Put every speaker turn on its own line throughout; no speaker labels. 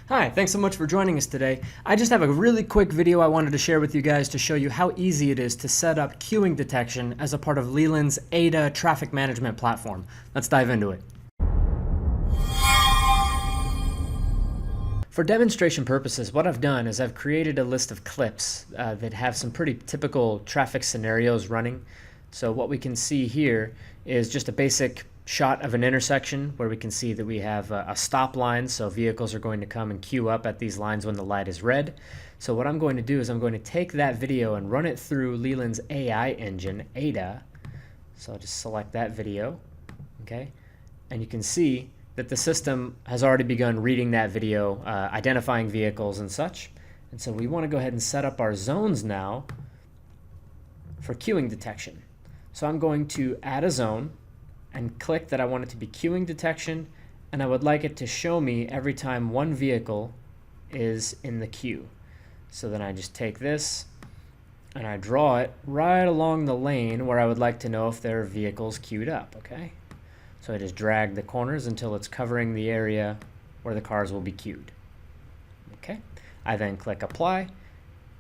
Hi, thanks so much for joining us today. I just have a really quick video I wanted to share with you guys to show you how easy it is to set up queuing detection as a part of LILIN's AIDA traffic management platform. Let's dive into it. For demonstration purposes, what I've done is I've created a list of clips that have some pretty typical traffic scenarios running. So what we can see here is just a basic shot of an intersection where we can see that we have a stop line, so vehicles are going to come and queue up at these lines when the light is red. So what I'm going to do is I'm going to take that video and run it through LILIN's AI engine, AIDA. So I'll just select that video, okay? And you can see that the system has already begun reading that video, identifying vehicles and such. And so we want to go ahead and set up our zones now for queuing detection. So I'm going to add a zone and click that I want it to be queuing detection, and I would like it to show me every time one vehicle is in the queue. So then I just take this and I draw it right along the lane where I would like to know if there are vehicles queued up, okay? So I just drag the corners until it's covering the area where the cars will be queued. Okay, I then click apply.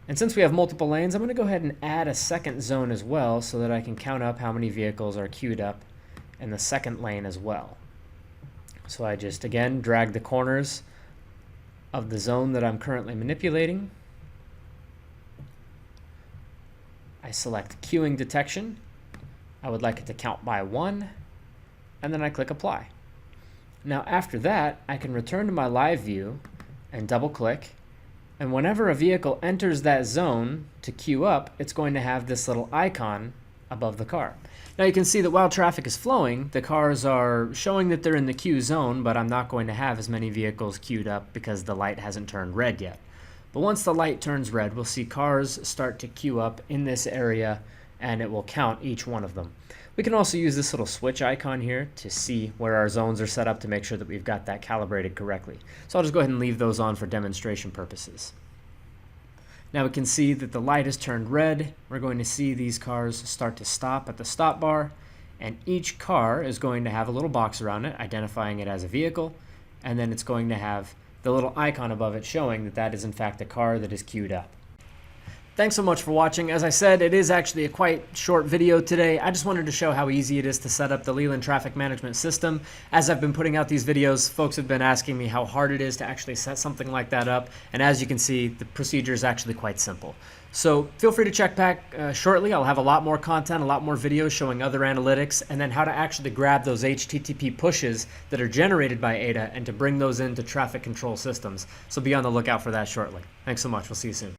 And since we have multiple lanes, I'm going to go ahead and add a second zone as well so that I can count up how many vehicles are queued up in the second lane as well. So I just again drag the corners of the zone that I'm currently manipulating. I select queuing detection. I would like it to count by 1, and then I click apply. Now after that, I can return to my live view and double click, and whenever a vehicle enters that zone to queue up, it's going to have this little icon above the car. Now you can see that while traffic is flowing, the cars are showing that they're in the queue zone, but I'm not going to have as many vehicles queued up because the light hasn't turned red yet. But once the light turns red, we'll see cars start to queue up in this area, and it will count each one of them. We can also use this little switch icon here to see where our zones are set up to make sure that we've got that calibrated correctly. So I'll just go ahead and leave those on for demonstration purposes. Now we can see that the light has turned red. We're going to see these cars start to stop at the stop bar, and each car is going to have a little box around it identifying it as a vehicle, and then it's going to have the little icon above it showing that that is in fact a car that is queued up. Thanks so much for watching. As I said, it is actually a quite short video today. I just wanted to show how easy it is to set up the LILIN traffic management system. As I've been putting out these videos, folks have been asking me how hard it is to actually set something like that up. And as you can see, the procedure is actually quite simple. So feel free to check back shortly. I'll have a lot more content, a lot more videos showing other analytics, and then how to actually grab those HTTP pushes that are generated by AIDA and to bring those into traffic control systems. So be on the lookout for that shortly. Thanks so much. We'll see you soon.